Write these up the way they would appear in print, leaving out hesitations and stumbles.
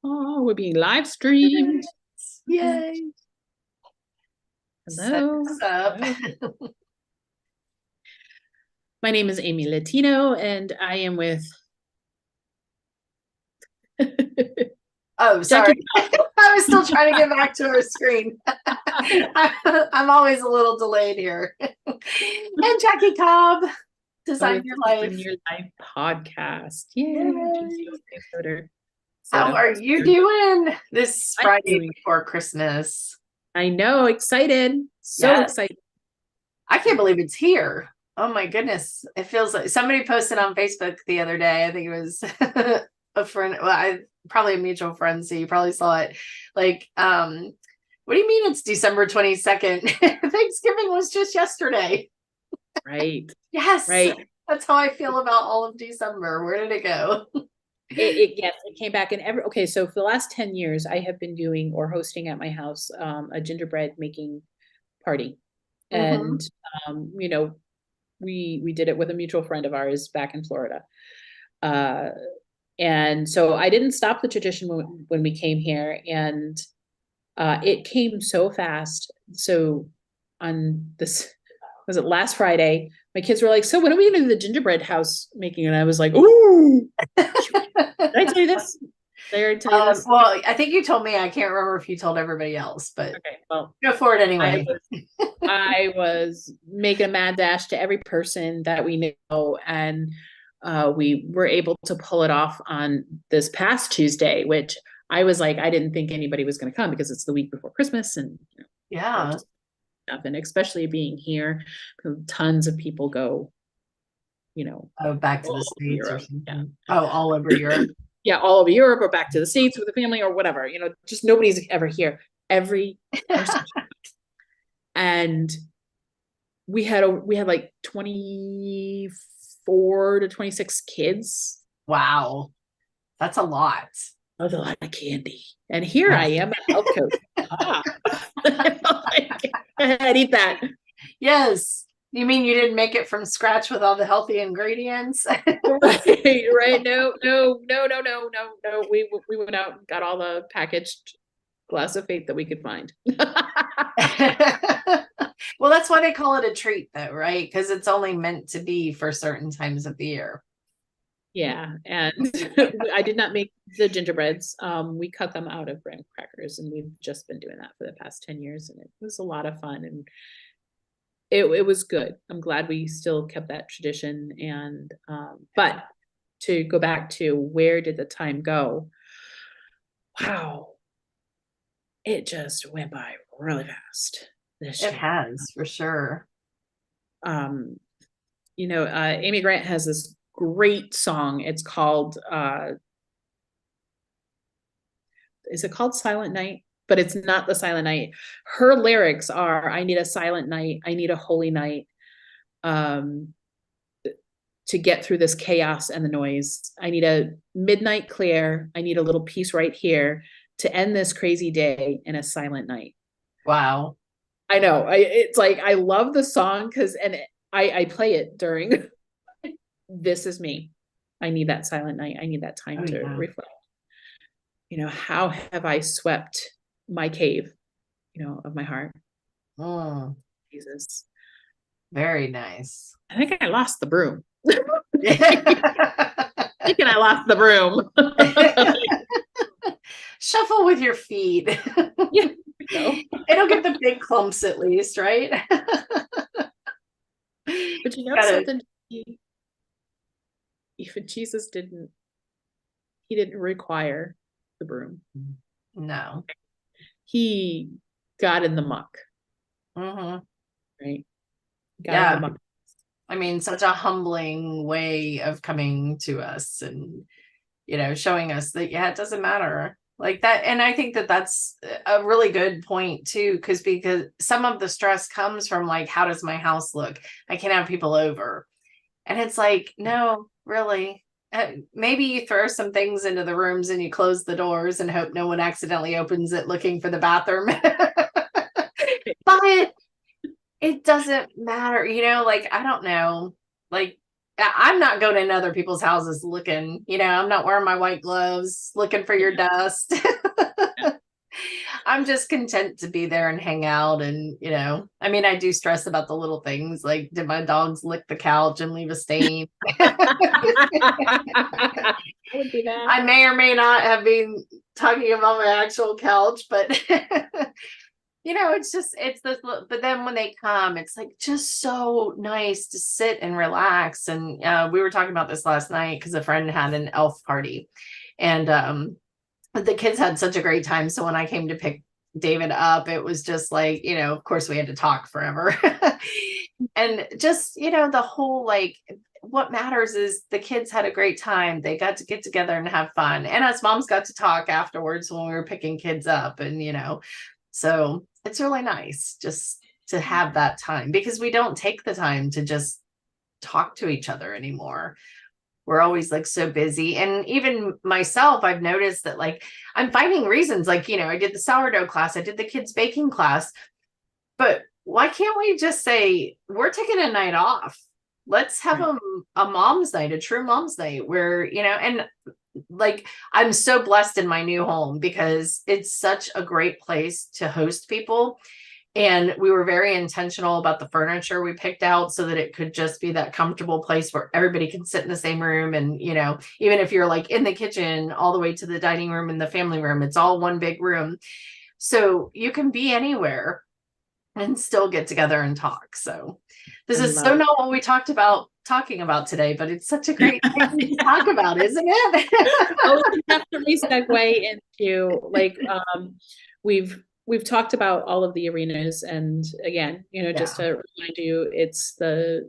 Oh, we're being live streamed. Yay. Set Hello. this up. Hello. My name is Amy Latino, and I am with Oh, sorry. Jackie. I was still trying to get back to our screen. I'm always a little delayed here. And Jackie Cobb, Oh, Design it's Your Design Life. Your Life podcast. Yay. Yay. Soda. How Soda. are you doing this I'm Friday doing. before Christmas? I know, excited. So Yes. excited. I can't believe it's here. Oh my goodness. It feels like somebody posted on Facebook the other day. I think it was a friend, probably a mutual friend, so you probably saw it. Like, what do you mean it's December 22nd? Thanksgiving was just yesterday. Right. Yes. Right. That's how I feel about all of December. Where did it go? It came back, and okay, so for the last 10 years I have been doing or hosting at my house a gingerbread making party. Mm-hmm. And we did it with a mutual friend of ours back in Florida. Uh, and so I didn't stop the tradition when we came here, and it came so fast. So on this, was it last Friday? My kids were like, "So when are we going to do the gingerbread house making?" And I was like, "Ooh, did I tell you this? Did I already tell you this?" Well, I think you told me. I can't remember if you told everybody else, but Okay, well, go for it I anyway. was I was making a mad dash to every person that we know, and we were able to pull it off on this past Tuesday, which I was like, I didn't think anybody was going to come because it's the week before Christmas, and Yeah. just stuff, and especially being here, tons of people go, Oh, back to all the over States or Europe, yeah, something. Oh, all over Europe. yeah, all over Europe or back to the States with the family or whatever, just nobody's ever here. Every person, and we had like 24 to 26 kids. Wow. That's a lot. That was a lot of candy. And here I Yes. am, a health coach. Ah. Like, go ahead, eat that. Yes. You mean you didn't make it from scratch with all the healthy ingredients? Right, right. No, no, no, no, no, no, no. We went out and got all the packaged glass of faith that we could find. Well, that's why they call it a treat, though, right? Because it's only meant to be for certain times of the year. Yeah, and I did not make the gingerbreads. We cut them out of graham crackers, and we've just been doing that for the past 10 years, and it was a lot of fun, and it was good. I'm glad we still kept that tradition. And but to go back to where did the time go? Wow, it just went by really fast this It year. has, for sure. Um, Amy Grant has this great song. It's called is it called Silent Night? But it's not the Silent Night. Her lyrics are, I need a silent night, I need a holy night. Um, to get through this chaos and the noise. I need a midnight clear. I need a little peace right here to end this crazy day in a silent night. Wow. I know. It's like I love the song because, and I play it during. This is me. I need that silent night. I need that time Oh, to yeah. reflect. How have I swept my cave, of my heart? Mm, Jesus. very nice. I think I lost the broom. Thinking I lost the broom. Shuffle with your feet. Yeah. Go. It'll get the big clumps at least, right? But Gotta. something, even Jesus he didn't require the broom. No. He got in the muck, Hmm. right? Got in the Yeah. muck. I mean, such a humbling way of coming to us and, showing us that, yeah, it doesn't matter like that. And I think that that's a really good point too, because some of the stress comes from like, how does my house look? I can't have people over. And it's like, no, really. Maybe you throw some things into the rooms and you close the doors and hope no one accidentally opens it looking for the bathroom. But it doesn't matter, like, I don't know. Like, I'm not going in other people's houses looking, I'm not wearing my white gloves looking for your dust. I'm just content to be there and hang out. And, I mean, I do stress about the little things like, did my dogs lick the couch and leave a stain? I would do that. I may or may not have been talking about my actual couch, but it's this, but then when they come, it's like just so nice to sit and relax. And we were talking about this last night because a friend had an elf party, and the kids had such a great time. So when I came to pick David up, it was just like, of course we had to talk forever. And just, the whole, like, what matters is the kids had a great time. They got to get together and have fun. And us moms got to talk afterwards when we were picking kids up. And, so it's really nice just to have that time, because we don't take the time to just talk to each other anymore. We're always like so busy. And even myself, I've noticed that, like, I'm finding reasons, like, I did the sourdough class, I did the kids baking class, but why can't we just say we're taking a night off? Let's have a mom's night, a true mom's night where, and like, I'm so blessed in my new home because it's such a great place to host people. And we were very intentional about the furniture we picked out so that it could just be that comfortable place where everybody can sit in the same room. And, even if you're like in the kitchen all the way to the dining room and the family room, it's all one big room. So you can be anywhere and still get together and talk. So this is so not what we talking about today, but it's such a great thing to talk about, isn't it? Oh, we can definitely segue into, like, we've talked about all of the arenas, and again, just to remind you, it's the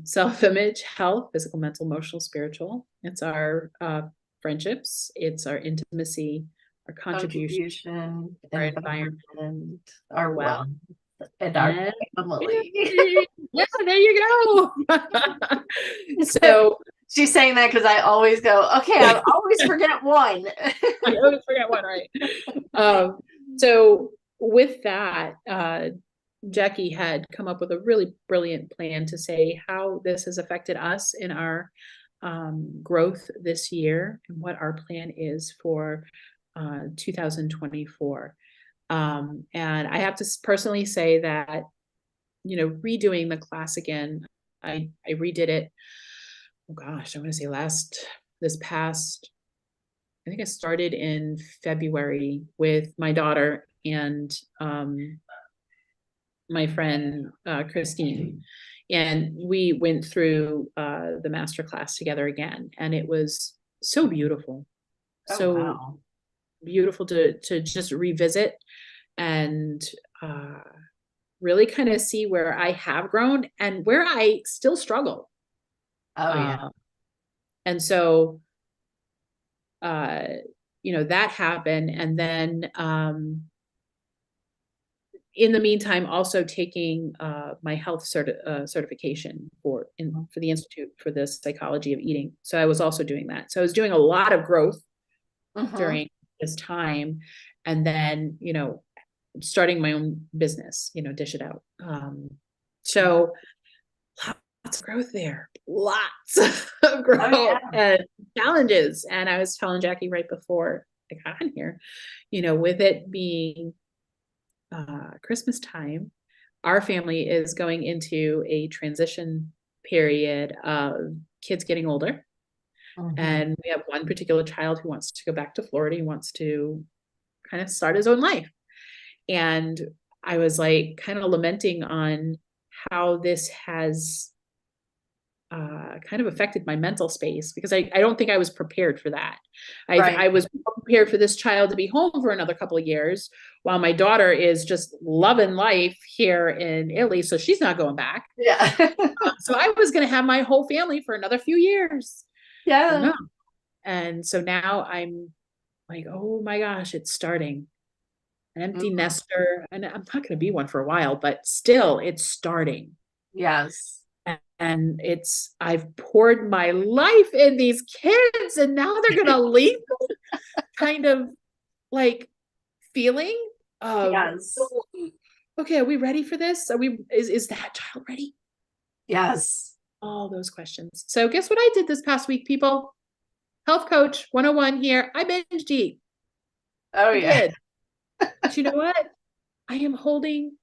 self-image, health, physical, mental, emotional, spiritual. It's our friendships, it's our intimacy, our contribution, our environment, our wealth, and our family. Yeah, there you go. So she's saying that because I always go, okay, I always forget one. I always forget one, right? So with that, Jacki had come up with a really brilliant plan to say how this has affected us in our growth this year and what our plan is for 2024. And I have to personally say that, redoing the class again, I redid it. Oh gosh, I want to say this past, I think I started in February with my daughter and my friend Christine, and we went through the master class together again, and it was so beautiful, wow. Beautiful to just revisit and really kind of see where I have grown and where I still struggle. And so that happened, and then in the meantime, also taking my health certification for the Institute for the Psychology of Eating. So I was also doing that. So I was doing a lot of growth during this time, and then starting my own business, Dish It Out. So lots of growth there, lots of growth and challenges. And I was telling Jacki right before I got on here, with it being Christmas time, our family is going into a transition period of kids getting older. And we have one particular child who wants to go back to Florida. He wants to kind of start his own life. And I was like kind of lamenting on how this has kind of affected my mental space, because I don't think I was prepared for that. I was prepared for this child to be home for another couple of years while my daughter is just loving life here in Italy. So she's not going back. Yeah. So I was going to have my whole family for another few years. Yeah. No. And so now I'm like, oh my gosh, it's starting. An empty nester. And I'm not going to be one for a while, but still it's starting. Yes. And I've poured my life in these kids, and now they're going to leave me, kind of like feeling of, okay, are we ready for this? Is that child ready? Yes. all those questions. So guess what I did this past week, people? Health coach 101 here. I binged eat. Oh I yeah. did. But you know what? I am holding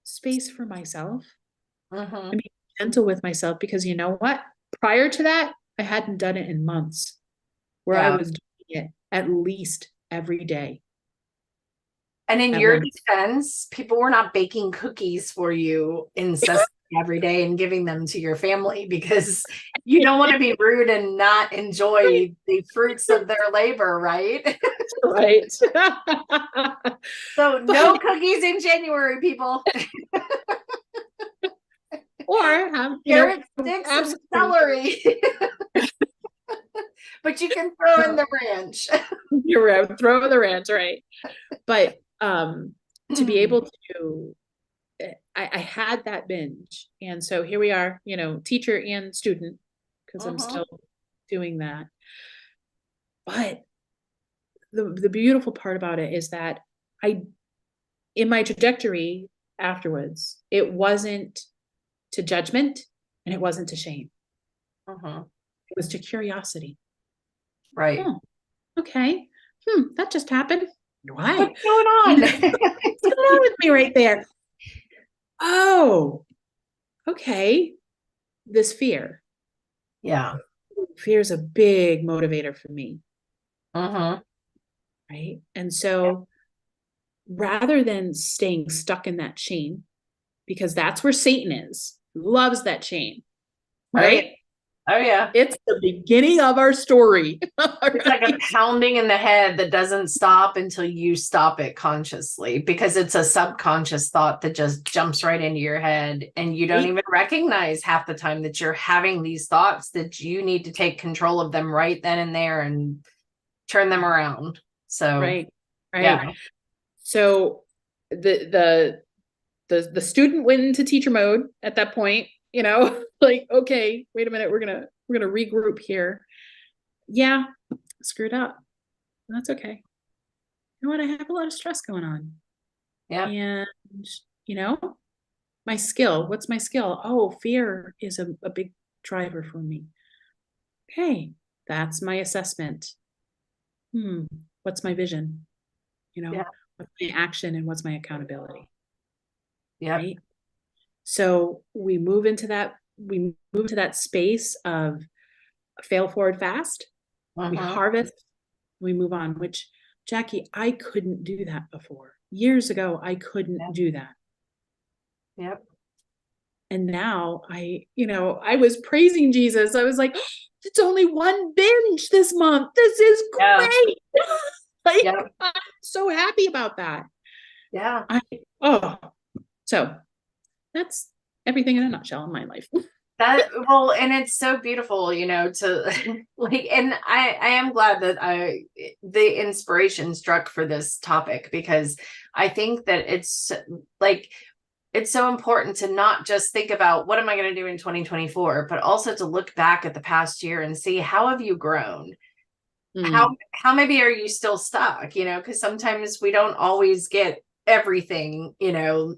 space for myself. Mm-hmm. I'm being gentle with myself because you know what? Prior to that, I hadn't done it in months where I Yeah. was doing it at least every day. And in At your one, defense, people were not baking cookies for you incessantly every day and giving them to your family because you don't want to be rude and not enjoy the fruits of their labor, right? right. So no cookies in January, people. Or Carrot sticks and absolutely. celery. But you can throw in the ranch. You're right. Throw the ranch, right? But to be able to, I had that binge, and so here we are, teacher and student, because I'm still doing that. But the beautiful part about it is that in my trajectory afterwards, it wasn't to judgment and it wasn't to shame. It was to curiosity. Right. Oh, okay. That just happened. Why? What's going on? What's going on with me right there? Oh, okay. This fear. Yeah. Fear is a big motivator for me. Right. And so rather than staying stuck in that chain, because that's where Satan is, loves that chain. Right? Oh yeah. It's the beginning of our story. It's like a pounding in the head that doesn't stop until you stop it consciously, because it's a subconscious thought that just jumps right into your head and you don't even recognize half the time that you're having these thoughts, that you need to take control of them right then and there and turn them around. So right. Yeah. So the student went into teacher mode at that point, like, okay, wait a minute, we're gonna regroup here. Yeah, screwed up. That's okay. You know what? I have a lot of stress going on. Yeah. And my skill. What's my skill? Oh, fear is a big driver for me. Okay, that's my assessment. What's my vision? What's my action and what's my accountability? Yeah. Right. So we move to that space of fail forward fast. We harvest, we move on, which, Jackie, I couldn't do that before. Years ago, I couldn't do that. Yep. And now I was praising Jesus. I was like, oh, it's only one binge this month. This is great. I'm so happy about that. Yeah. So that's everything in a nutshell in my life. And it's so beautiful, to like, and I am glad that the inspiration struck for this topic, because I think that it's so important to not just think about what am I going to do in 2024, but also to look back at the past year and see, how have you grown? How maybe are you still stuck? Because sometimes we don't always get everything,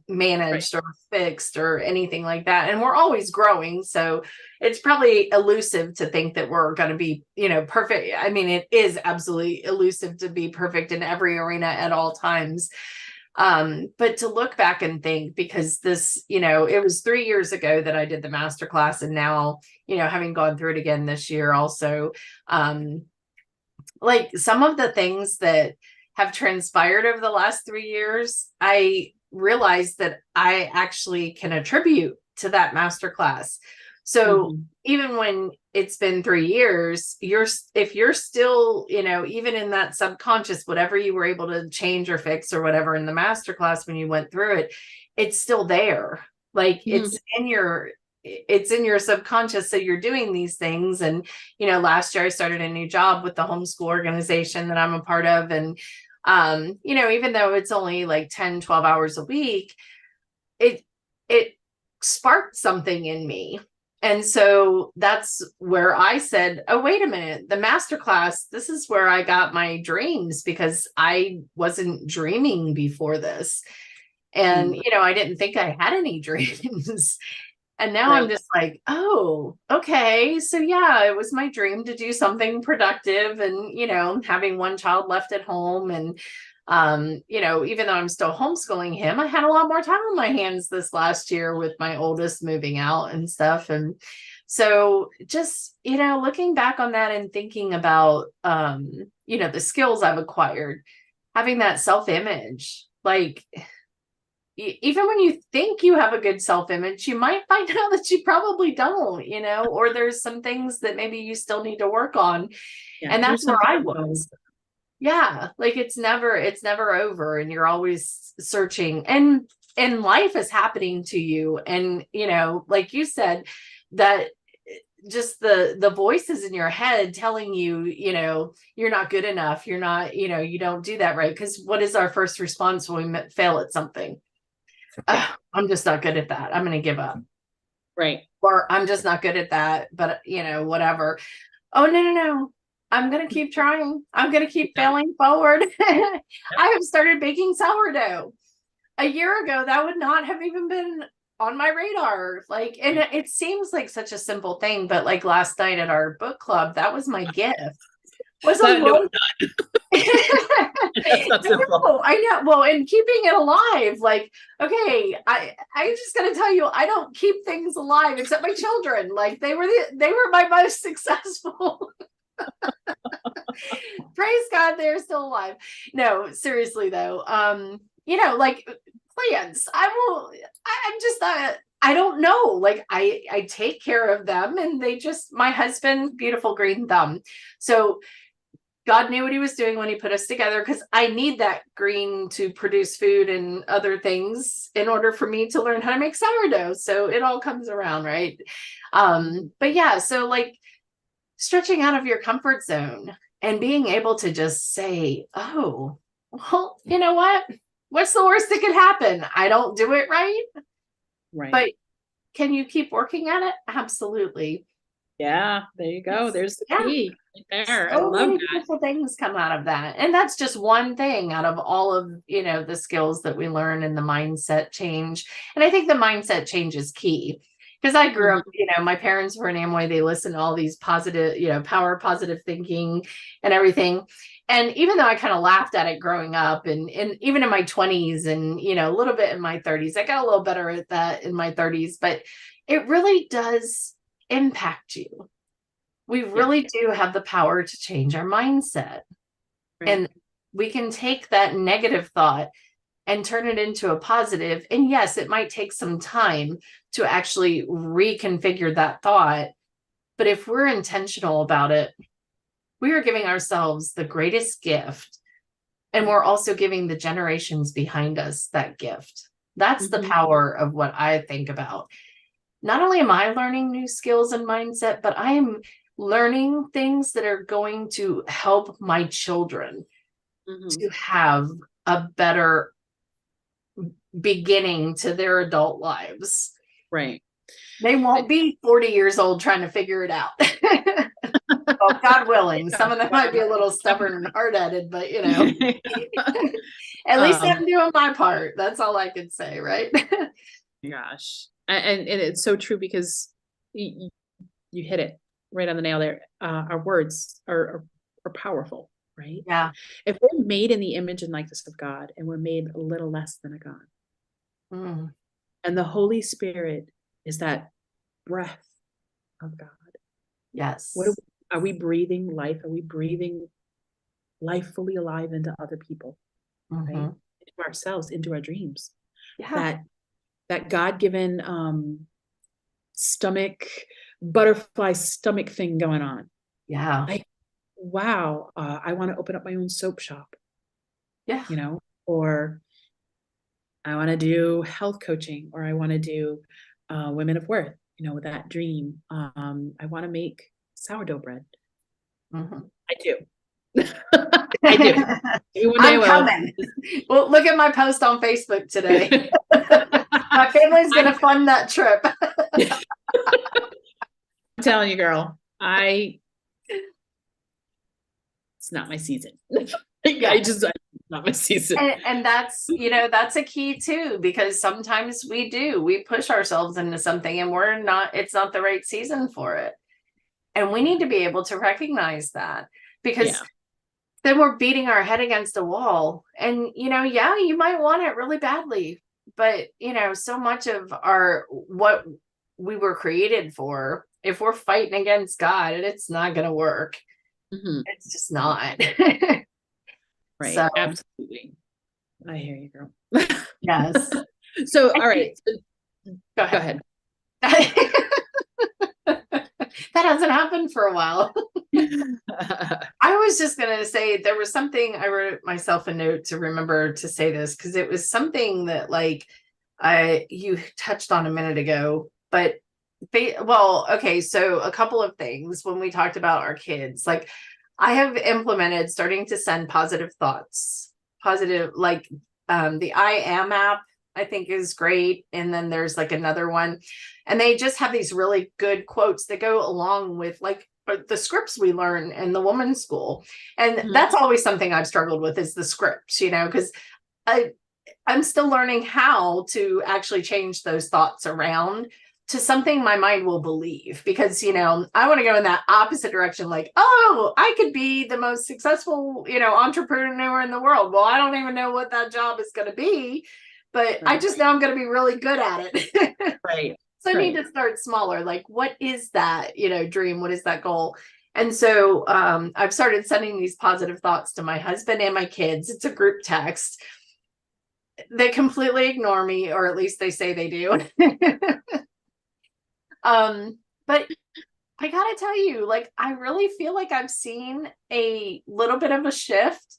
managed or fixed or anything like that. And we're always growing. So it's probably elusive to think that we're going to be, perfect. I mean, it is absolutely elusive to be perfect in every arena at all times. But to look back and think, because this, it was 3 years ago that I did the masterclass, and now, having gone through it again this year also, like some of the things that have transpired over the last 3 years, I realized that I actually can attribute to that masterclass. So even when it's been 3 years, if you're still, even in that subconscious, whatever you were able to change or fix or whatever in the masterclass when you went through it, it's still there. Like it's in your subconscious. So you're doing these things. And, last year I started a new job with the homeschool organization that I'm a part of. And, even though it's only like 10, 12 hours a week, it sparked something in me. And so that's where I said, oh, wait a minute, the masterclass, this is where I got my dreams, because I wasn't dreaming before this. And, I didn't think I had any dreams. And now I'm just like, oh, okay. So yeah, it was my dream to do something productive, and, having one child left at home, and, even though I'm still homeschooling him, I had a lot more time on my hands this last year with my oldest moving out and stuff. And so just, looking back on that and thinking about, the skills I've acquired, having that self-image, like, even when you think you have a good self-image, you might find out that you probably don't, or there's some things that maybe you still need to work on. And that's where I was. Yeah. Like it's never over, and you're always searching, and life is happening to you. And, like you said, that just the voices in your head telling you, you're not good enough. You're not, you don't do that right. Because what is our first response when we fail at something? I'm just not good at that. I'm going to give up. Right. Or I'm just not good at that, but whatever. Oh, no. I'm going to keep trying. I'm going to keep failing forward. I have started baking sourdough. A year ago, that would not have even been on my radar. Like, and it seems like such a simple thing, but like last night at our book club, that was my gift. Was That's not simple. I know. Well, and keeping it alive, like, okay, I just gotta tell you, I don't keep things alive except my children. Like they were my most successful. Praise God, they're still alive. No, seriously though. Like plants. I'm just not. I don't know. Like I take care of them, and my husband, beautiful green thumb. So God knew what he was doing when he put us together, because I need that green to produce food and other things in order for me to learn how to make sourdough. So it all comes around, right? But yeah, so like stretching out of your comfort zone and being able to just say, oh, well, you know what? What's the worst that could happen? I don't do it right. Right. But can you keep working at it? Absolutely. Yeah, there you go. There's the key right there. So many beautiful things come out of that. And that's just one thing out of all of, the skills that we learn in the mindset change. And I think the mindset change is key, because I grew up, my parents were in Amway. They listened to all these positive, power, positive thinking and everything. And even though I kind of laughed at it growing up, and even in my 20s and, a little bit in my 30s, I got a little better at that in my 30s, but it really does impact you. We really do have the power to change our mindset. Right. And we can take that negative thought and turn it into a positive. And yes, it might take some time to actually reconfigure that thought. But if we're intentional about it, we are giving ourselves the greatest gift. And we're also giving the generations behind us that gift. That's the power of what I think about. Not only am I learning new skills and mindset, but I am learning things that are going to help my children to have a better beginning to their adult lives. Right. They won't be 40 years old trying to figure it out. Well, God willing. Some of them might be a little stubborn and hard-headed, but at least I'm doing my part. That's all I can say, right? Gosh. And it's so true, because you hit it right on the nail there. Our words are powerful, right? Yeah. If we're made in the image and likeness of God, and we're made a little less than a God, and the Holy Spirit is that breath of God. Yes. Are we breathing life? Are we breathing life fully alive into other people, right? Into ourselves, into our dreams. Yeah. That God-given butterfly stomach thing going on. Yeah. Like, wow, I want to open up my own soap shop. Yeah. Or I want to do health coaching, or I want to do Women of Worth, that dream. I want to make sourdough bread. I do. I do. I'm coming. Well, look at my post on Facebook today. My family's going to fund that trip. I'm telling you, girl, it's not my season. I not my season. And that's, that's a key too, because sometimes we push ourselves into something and it's not the right season for it. And we need to be able to recognize that, because then we're beating our head against a wall. And, yeah, you might want it really badly, but, so much of what we were created for, if we're fighting against God, it's not going to work. It's just not. Right. So, absolutely. I hear you, girl. yes. So, all right. Go ahead. That hasn't happened for a while. I was just going to say, there was something, I wrote myself a note to remember to say this, because it was something that you touched on a minute ago, but okay. So a couple of things when we talked about our kids, I have implemented starting to send positive thoughts, the I Am app, I think is great. And then there's another one, and they just have these really good quotes that go along with the scripts we learn in the woman's school. And that's always something I've struggled with, is the scripts, because I'm still learning how to actually change those thoughts around to something my mind will believe, because, I want to go in that opposite direction. Oh, I could be the most successful, entrepreneur in the world. Well, I don't even know what that job is going to be, but I just know I'm going to be really good at it. Right. So I need to start smaller. What is that, dream? What is that goal? And so I've started sending these positive thoughts to my husband and my kids. It's a group text. They completely ignore me, or at least they say they do. But I gotta tell you, I really feel like I've seen a little bit of a shift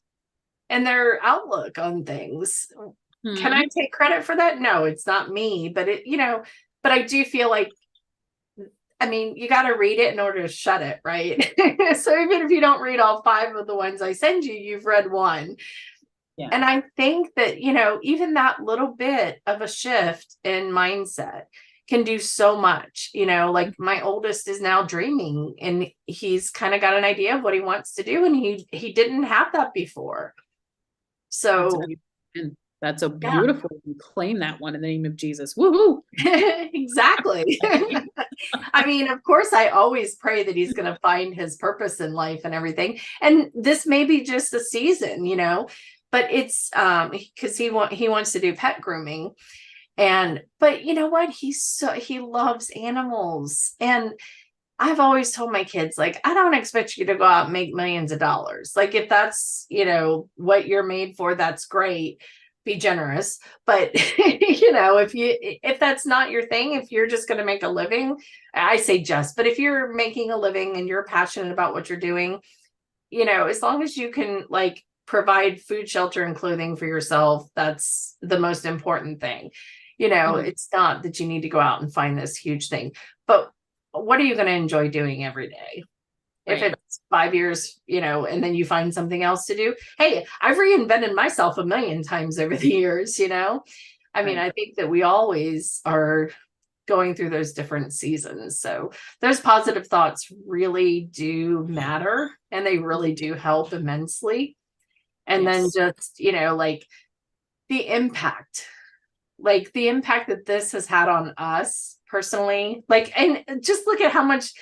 in their outlook on things. Can I take credit for that? No, it's not me, but but I do feel you got to read it in order to shut it, right? So even if you don't read all 5 of the ones I send you, you've read one. Yeah. And I think that, even that little bit of a shift in mindset can do so much. My oldest is now dreaming, and he's kind of got an idea of what he wants to do, and he didn't have that before. So that's a beautiful, you claim that one in the name of Jesus. Woohoo! Exactly. Of course, I always pray that he's going to find his purpose in life and everything. And this may be just a season, but it's because he wants to do pet grooming. But you know what? He loves animals. And I've always told my kids, I don't expect you to go out and make millions of dollars. If that's, what you're made for, that's great. Be generous. But, if that's not your thing, if you're just going to make a living, I say but if you're making a living and you're passionate about what you're doing, as long as you can provide food, shelter, and clothing for yourself, that's the most important thing. It's not that you need to go out and find this huge thing, but what are you going to enjoy doing every day? Right. If it's 5 years, and then you find something else to do. Hey, I've reinvented myself a million times over the years, I think that we always are going through those different seasons. So those positive thoughts really do matter, and they really do help immensely. And then just, the impact that this has had on us personally, and just look at how much,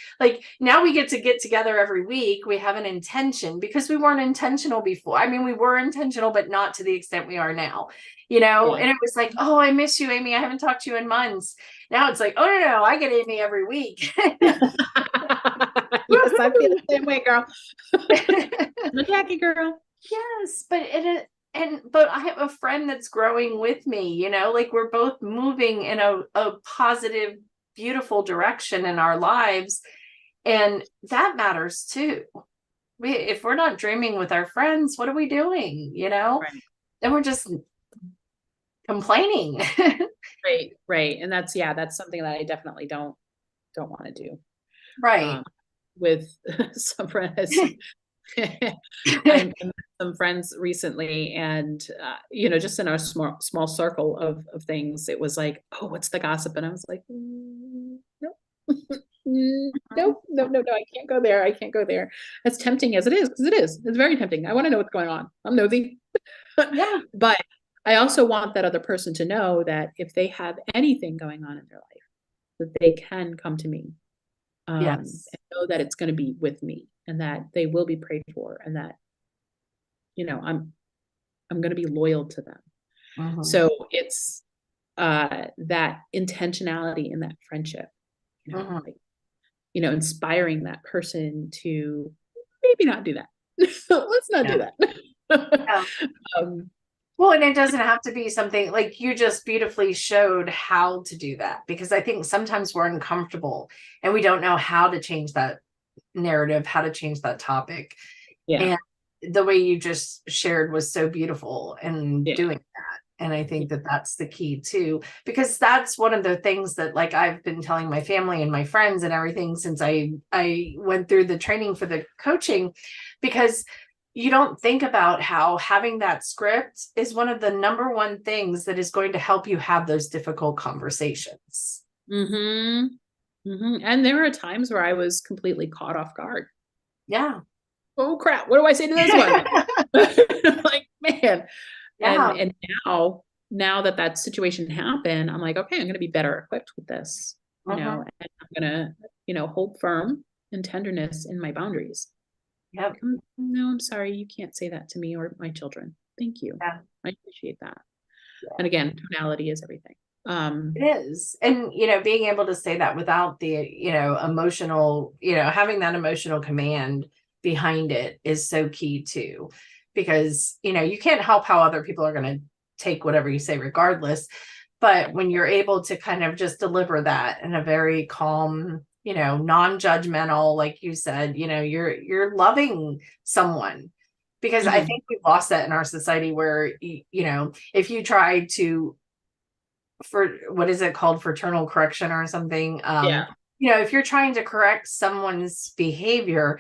now we get together every week. We have an intention, because we weren't intentional before. We were intentional, but not to the extent we are now, and it was oh, I miss you, Amy. I haven't talked to you in months. Now it's oh, no, I get Amy every week. Yes, I feel the same way, girl. The Jacki girl. Yes, but I have a friend that's growing with me, we're both moving in a positive, beautiful direction in our lives. And that matters too. If we're not dreaming with our friends, what are we doing? Right. And we're just complaining. Right. And that's something that I definitely don't want to do. Right. With some friends. I met some friends recently, and just in our small circle of things, it was oh, what's the gossip? And I was nope. Nope, no, no, no, I can't go there. I can't go there. As tempting as it is, because it is, it's very tempting. I want to know what's going on. I'm nosy. Yeah. But I also want that other person to know that if they have anything going on in their life, that they can come to me, and Yes. know that it's going to be with me and that they will be prayed for and that, I'm going to be loyal to them. Hmm. So it's that intentionality in that friendship, Hmm. like, inspiring that person to maybe not do that. Let's not do Yeah. that. Yeah. um, Well, and it doesn't have to be something like you just beautifully showed how to do that, because I think sometimes we're uncomfortable and we don't know how to change that narrative, how to change that topic. yeah, And the way you just shared was so beautiful in yeah, doing that. And I think that that's the key too, because that's one of the things that like I've been telling my family and my friends and everything since I went through the training for the coaching, because you don't think about how having that script is one of the number one things that is going to help you have those difficult conversations. mm-hmm, mm-hmm. And there are times where I was completely caught off guard. Yeah. Oh crap, what do I say to this one? Like, man. and Yeah. and now that that situation happened, I'm like, okay, I'm going to be better equipped with this, Uh-huh. and I'm going to, hold firm and tenderness in my boundaries. Yep. Like, no, I'm sorry, you can't say that to me or my children. Thank you. Yeah. I appreciate that. And Yeah. again, tonality is everything. It is. And, being able to say that without the, emotional, having that emotional command behind it is so key too. Because, you can't help how other people are going to take whatever you say regardless. But when you're able to kind of just deliver that in a very calm, non-judgmental, like you said, you're loving someone. Because I Mhm. think we've lost that in our society where, if you try to for what is it called, fraternal correction or something, Yeah. if you're trying to correct someone's behavior,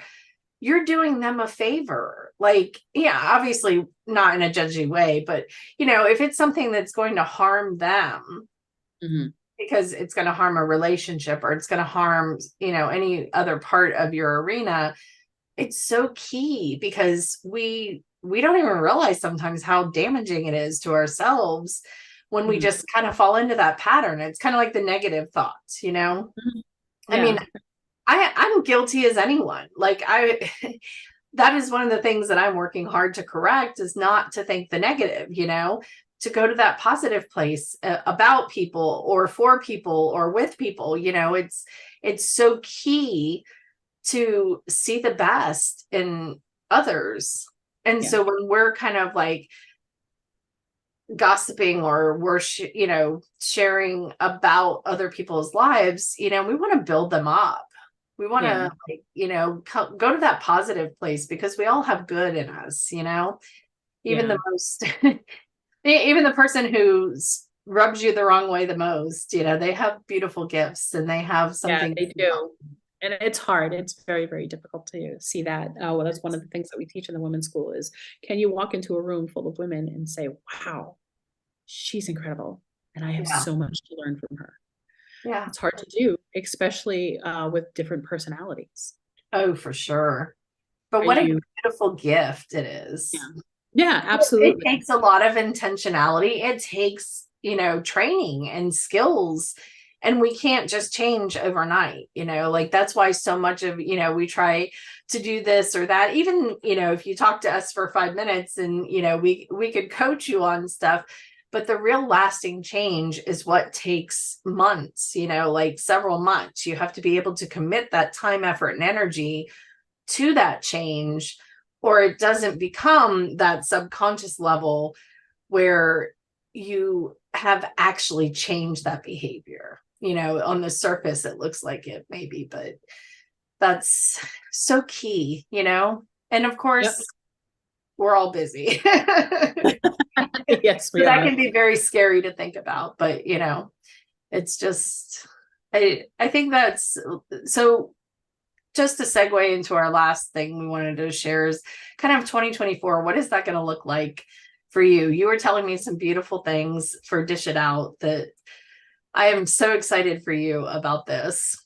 you're doing them a favor. Like, yeah, obviously not in a judgy way, but if it's something that's going to harm them Mhm. because it's going to harm a relationship or it's going to harm any other part of your arena, it's so key, because we don't even realize sometimes how damaging it is to ourselves when we Mhm. just kind of fall into that pattern. It's kind of like the negative thoughts. Mhm. I mean, Yeah. I'm guilty as anyone. Like I that is one of the things that I'm working hard to correct, is not to think the negative, to go to that positive place about people or for people or with people. It's so key to see the best in others. And Yeah. so when we're kind of like gossiping or we're sharing about other people's lives, we want to build them up. We want Yeah. to like, go to that positive place, because we all have good in us, even the Yeah. most even the person who rubs you the wrong way the most, they have beautiful gifts and they have Yeah, something. they do. And it's hard. It's very, very difficult to see that. Well, that's one of the things that we teach in the women's school is, can you walk into a room full of women and say, wow, she's incredible. And I have Yeah. so much to learn from her. Yeah. It's hard to do, especially with different personalities. Oh, for sure. But Are what a you? beautiful gift it Yeah. is. Yeah, It absolutely. takes a lot of intentionality. It takes, training and skills. And we can't just change overnight, like that's why so much of, we try to do this or that. Even, if you talk to us for 5 minutes and, we could coach you on stuff, but the real lasting change is what takes months, like several months. You have to be able to commit that time, effort, and energy to that change, or it doesn't become that subconscious level where you have actually changed that behavior. On the surface it looks like it maybe, but that's so key. And of Yep. course we're all busy. So Yes, we that are. can be very scary to think about, but it's just I think that's so. Just to segue into our last thing we wanted to share is kind of 2024. What is that going to look like for you? You were telling me some beautiful things for Dish It Out that I am so excited for you about this.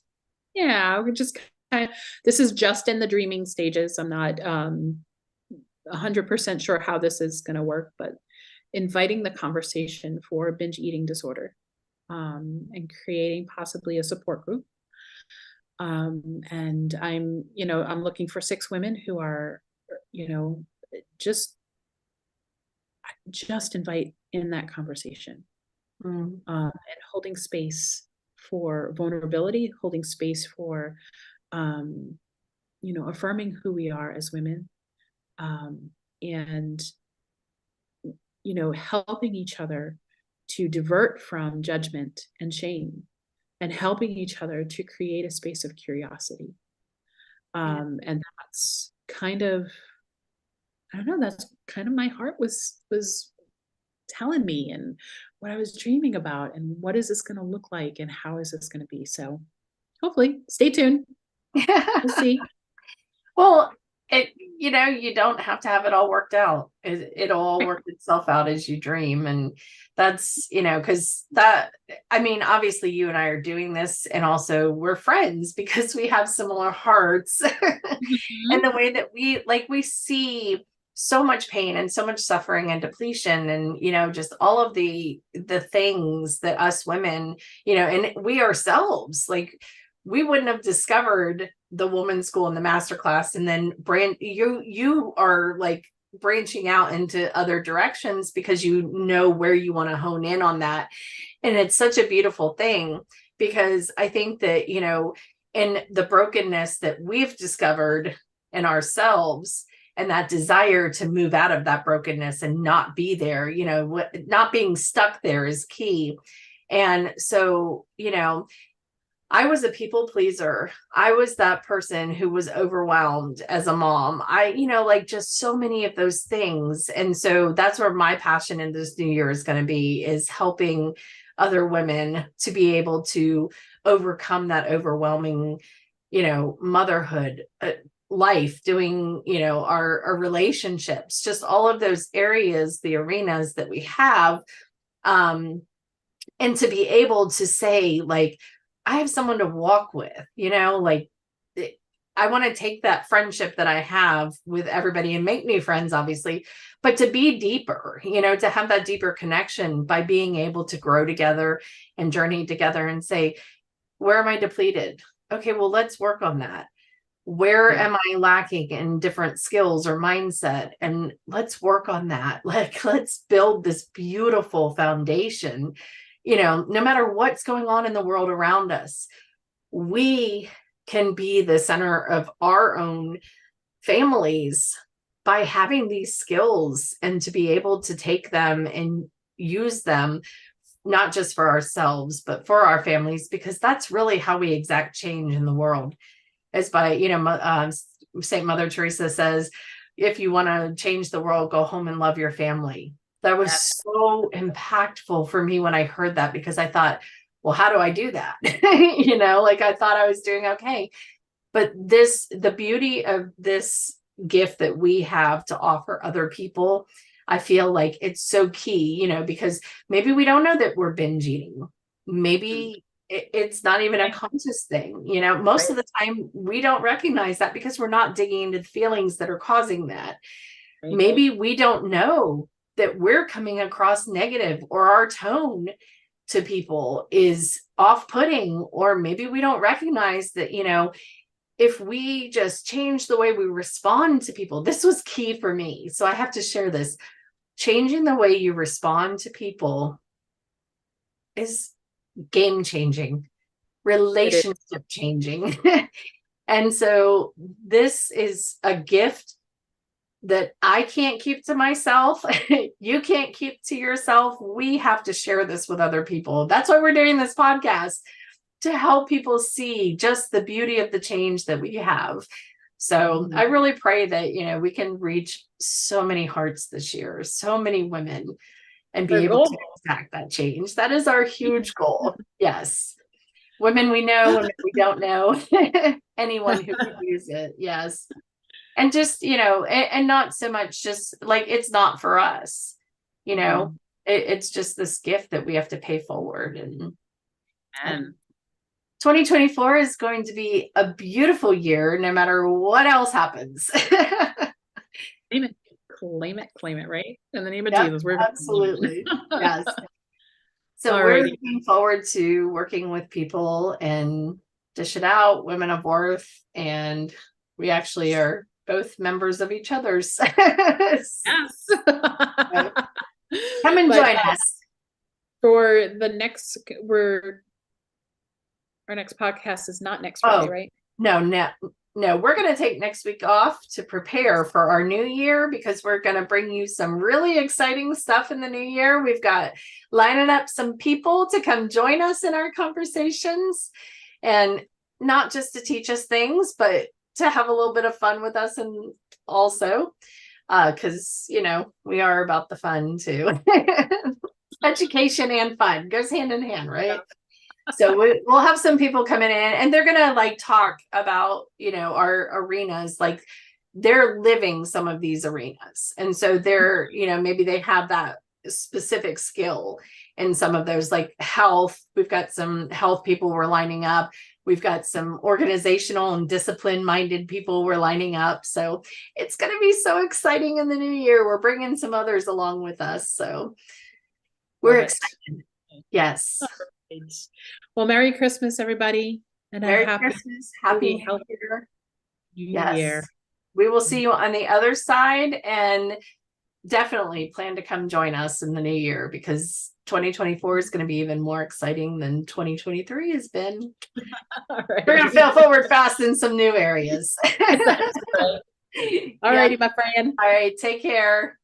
Yeah, we're just kind of, this is just in the dreaming stages. I'm not 100% sure how this is going to work, but inviting the conversation for binge eating disorder, and creating possibly a support group. And I'm looking for 6 women who are, you know, just invite in that conversation, and holding space for vulnerability, holding space for, affirming who we are as women, and, helping each other to divert from judgment and shame, and helping each other to create a space of curiosity. And that's kind of, I don't know, that's kind of my heart was telling me, and what I was dreaming about, and what is this going to look like, and how is this going to be. So hopefully stay tuned. We'll see. Well, you don't have to have it all worked out. It'll all work itself out as you dream. And that's, because obviously you and I are doing this, and also we're friends because we have similar hearts. And the way that we see so much pain and so much suffering and depletion, and just all of the things that us women, and we ourselves, we wouldn't have discovered the woman's school and the masterclass, and then you are branching out into other directions because you know where you want to hone in on that. And it's such a beautiful thing, because I think that, in the brokenness that we've discovered in ourselves, and that desire to move out of that brokenness and not be there, not being stuck there is key. And so, I was a people pleaser. I was that person who was overwhelmed as a mom. Just so many of those things. And so that's where my passion in this new year is going to be, is helping other women to be able to overcome that overwhelming, motherhood, life, doing, our relationships, just all of those areas, the arenas that we have. And to be able to say, I have someone to walk with, I want to take that friendship that I have with everybody and make new friends, obviously, but to be deeper, to have that deeper connection by being able to grow together and journey together and say, where am I depleted? Okay, well, let's work on that. Where am I lacking in different skills or mindset? And let's work on that. Let's build this beautiful foundation. No matter what's going on in the world around us, we can be the center of our own families by having these skills, and to be able to take them and use them, not just for ourselves, but for our families, because that's really how we exact change in the world, is by, St. Mother Teresa says, if you want to change the world, go home and love your family. That was so impactful for me when I heard that, because I thought, well, how do I do that? I thought I was doing okay. But the beauty of this gift that we have to offer other people, I feel like it's so key, because maybe we don't know that we're binge eating. Maybe it's not even a conscious thing. Most of the time we don't recognize that because we're not digging into the feelings that are causing that. Maybe we don't know that we're coming across negative, or our tone to people is off-putting, or maybe we don't recognize that, if we just change the way we respond to people. This was key for me, so I have to share this. Changing the way you respond to people is game changing, relationship changing. And so this is a gift that I can't keep to myself. You can't keep to yourself. We have to share this with other people. That's why we're doing this podcast, to help people see just the beauty of the change that we have. So I really pray that, we can reach so many hearts this year, so many women, and be able to exact that change. That is our huge goal. Yes. Women we know, women we don't know, anyone who could use it. Yes. And just, and not so much just it's not for us, it's just this gift that we have to pay forward. And 2024 is going to be a beautiful year, no matter what else happens. Claim it, claim it, right? In the name of Yep, Jesus, we're absolutely. Yes. So we're Alrighty. looking forward to working with people and Dish It Out, Women of Worth, and we actually are both members of each other's. Yes. Come and But, join us. for the next, our next podcast is not next Friday, Oh, right? no, we're going to take next week off to prepare for our new year because we're going to bring you some really exciting stuff in the new year. We've got lining up some people to come join us in our conversations, and not just to teach us things, but to have a little bit of fun with us, and also because we are about the fun too. Education and fun goes hand in hand, right? So we'll have some people coming in, and they're gonna like talk about our arenas, like they're living some of these arenas, and so they're maybe they have that specific skill in some of those, like health. We've got some health people we're lining up. We've got some organizational and discipline minded people we're lining up. So it's going to be so exciting in the new year. We're bringing some others along with us, so we're excited. Yes. Well, Merry Christmas, everybody. And Merry a Christmas. Happy New Year. New Year. We will see you on the other side, and definitely plan to come join us in the new year because 2024 is going to be even more exciting than 2023 has been. We're going to fail forward fast in some new areas. All righty, my friend. All right. Take care.